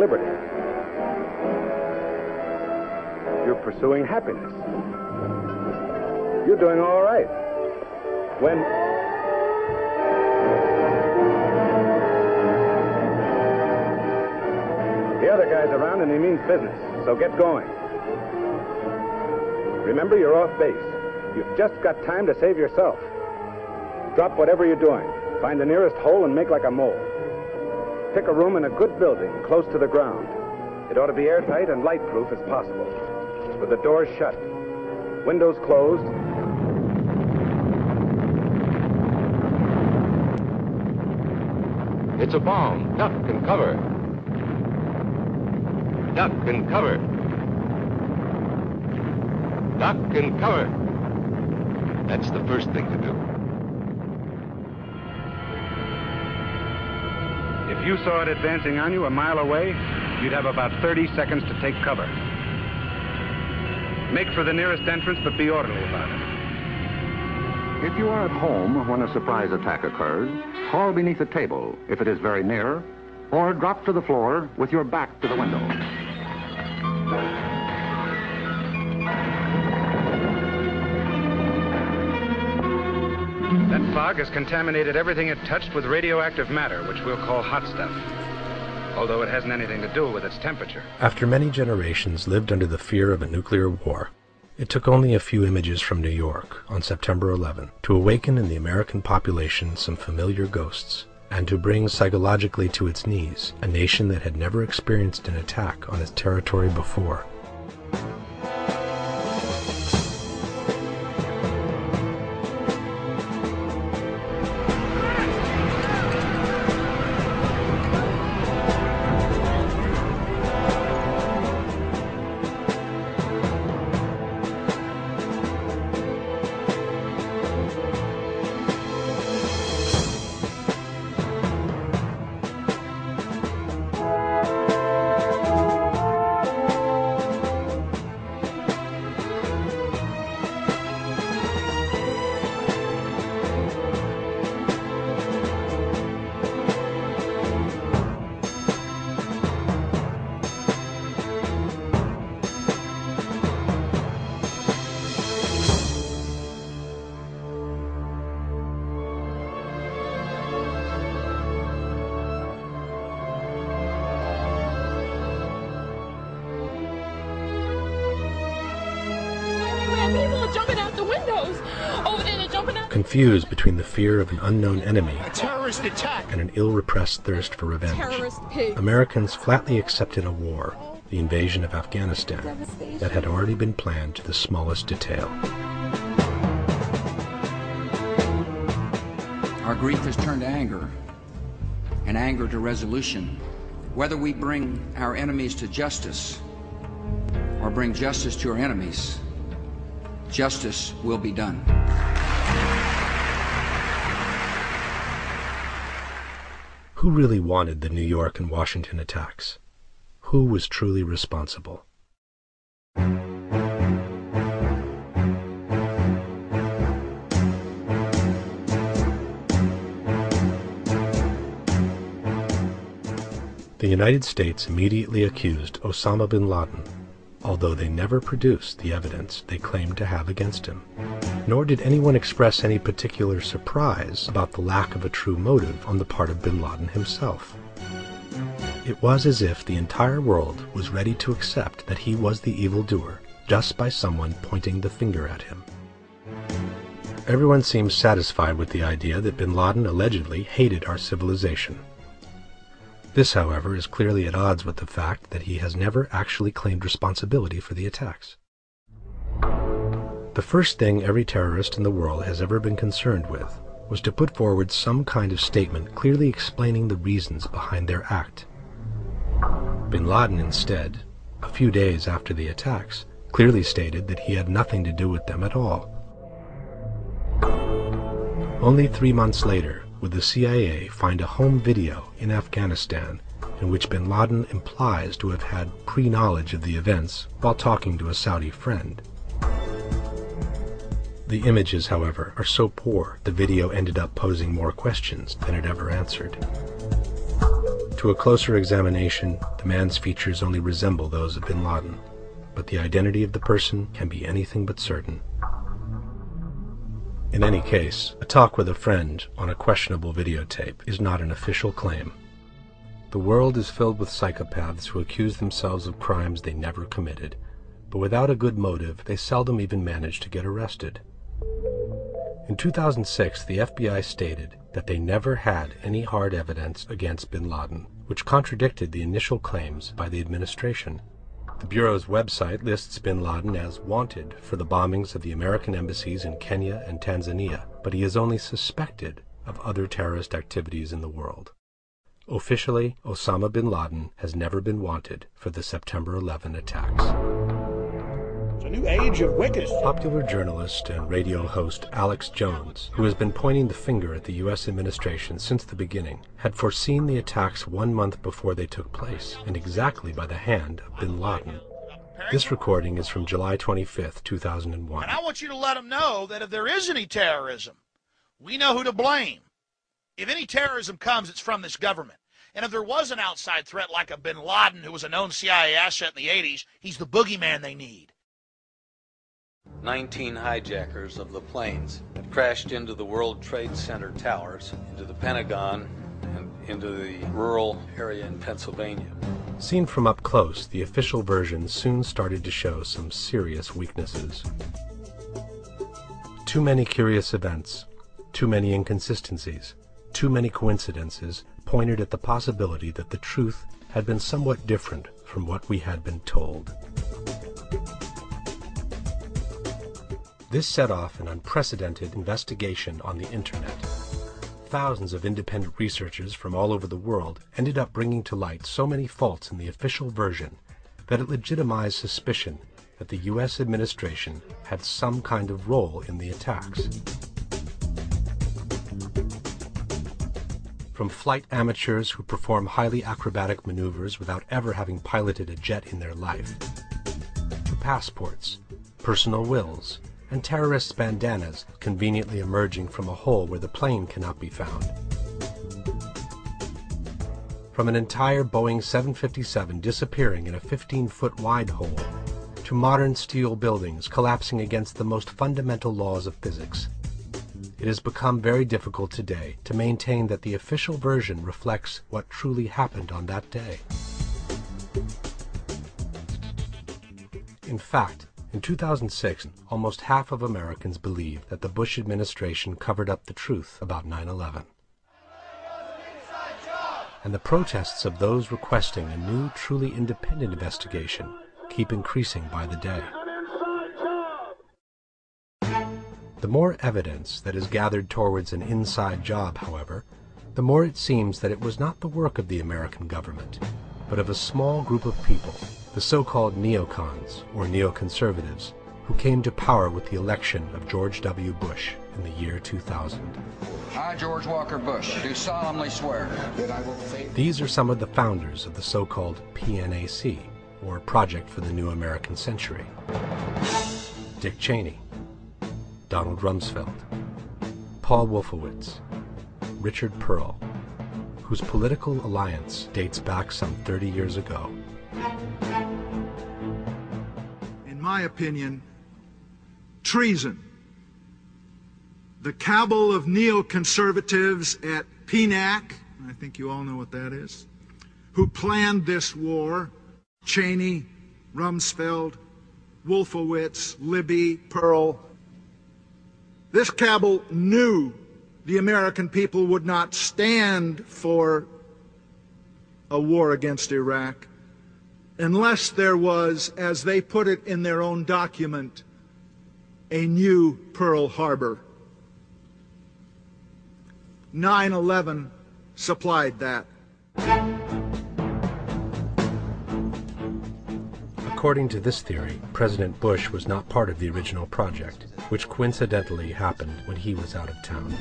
liberty. You're pursuing happiness. You're doing all right. When... The other guy's around and he means business, so get going. Remember, you're off base. You've just got time to save yourself. Drop whatever you're doing. Find the nearest hole and make like a mole. Pick a room in a good building, close to the ground. It ought to be airtight and light-proof as possible, with the doors shut, windows closed. It's a bomb. Duck and cover. Duck and cover. Duck and cover. That's the first thing to do. If you saw it advancing on you a mile away, you'd have about 30 seconds to take cover. Make for the nearest entrance, but be orderly about it. If you are at home when a surprise attack occurs, crawl beneath a table if it is very near, or drop to the floor with your back to the window. That fog has contaminated everything it touched with radioactive matter, which we'll call hot stuff, although it hasn't anything to do with its temperature. After many generations lived under the fear of a nuclear war, it took only a few images from New York on September 11 to awaken in the American population some familiar ghosts, and to bring psychologically to its knees a nation that had never experienced an attack on its territory before. Confused between the fear of an unknown enemy and an ill-repressed thirst for revenge, Americans flatly accepted a war, the invasion of Afghanistan, that had already been planned to the smallest detail. Our grief has turned to anger, and anger to resolution. Whether we bring our enemies to justice or bring justice to our enemies, justice will be done. Who really wanted the New York and Washington attacks? Who was truly responsible? The United States immediately accused Osama bin Laden, although they never produced the evidence they claimed to have against him. Nor did anyone express any particular surprise about the lack of a true motive on the part of bin Laden himself. It was as if the entire world was ready to accept that he was the evildoer just by someone pointing the finger at him. Everyone seems satisfied with the idea that bin Laden allegedly hated our civilization. This, however, is clearly at odds with the fact that he has never actually claimed responsibility for the attacks. The first thing every terrorist in the world has ever been concerned with was to put forward some kind of statement clearly explaining the reasons behind their act. Bin Laden, instead, a few days after the attacks, clearly stated that he had nothing to do with them at all. Only 3 months later would the CIA find a home video in Afghanistan in which bin Laden implies to have had pre-knowledge of the events while talking to a Saudi friend. The images, however, are so poor the video ended up posing more questions than it ever answered. To a closer examination, the man's features only resemble those of bin Laden, but the identity of the person can be anything but certain. In any case, a talk with a friend on a questionable videotape is not an official claim. The world is filled with psychopaths who accuse themselves of crimes they never committed, but without a good motive, they seldom even manage to get arrested. In 2006, the FBI stated that they never had any hard evidence against bin Laden, which contradicted the initial claims by the administration. The Bureau's website lists bin Laden as wanted for the bombings of the American embassies in Kenya and Tanzania, but he is only suspected of other terrorist activities in the world. Officially, Osama bin Laden has never been wanted for the September 11 attacks. It's a new age of wickedness. Popular journalist and radio host Alex Jones, who has been pointing the finger at the U.S. administration since the beginning, had foreseen the attacks 1 month before they took place, and exactly by the hand of bin Laden. This recording is from July 25th, 2001. And I want you to let them know that if there is any terrorism, we know who to blame. If any terrorism comes, it's from this government. And if there was an outside threat like a bin Laden who was a known CIA asset in the 80s, he's the boogeyman they need. 19 hijackers of the planes had crashed into the World Trade Center towers, into the Pentagon, and into the rural area in Pennsylvania. Seen from up close, the official version soon started to show some serious weaknesses. Too many curious events, too many inconsistencies, too many coincidences pointed at the possibility that the truth had been somewhat different from what we had been told. This set off an unprecedented investigation on the internet. Thousands of independent researchers from all over the world ended up bringing to light so many faults in the official version that it legitimized suspicion that the U.S. administration had some kind of role in the attacks. From flight amateurs who perform highly acrobatic maneuvers without ever having piloted a jet in their life, to passports, personal wills, and terrorists' bandanas conveniently emerging from a hole where the plane cannot be found. From an entire Boeing 757 disappearing in a 15-foot wide hole, to modern steel buildings collapsing against the most fundamental laws of physics. It has become very difficult today to maintain that the official version reflects what truly happened on that day. In fact, in 2006, almost half of Americans believed that the Bush administration covered up the truth about 9/11. And the protests of those requesting a new, truly independent investigation keep increasing by the day. The more evidence that is gathered towards an inside job, however, the more it seems that it was not the work of the American government, but of a small group of people, the so-called neocons, or neoconservatives, who came to power with the election of George W. Bush in the year 2000. I, George Walker Bush, do solemnly swear that I will faithfully... These are some of the founders of the so-called PNAC, or Project for the New American Century. Dick Cheney, Donald Rumsfeld, Paul Wolfowitz, Richard Pearl, whose political alliance dates back some 30 years ago. In my opinion, treason. The cabal of neoconservatives at PNAC, I think you all know what that is, who planned this war, Cheney, Rumsfeld, Wolfowitz, Libby, Pearl. This cabal knew the American people would not stand for a war against Iraq unless there was, as they put it in their own document, a new Pearl Harbor. 9/11 supplied that. According to this theory, President Bush was not part of the original project, which coincidentally happened when he was out of town.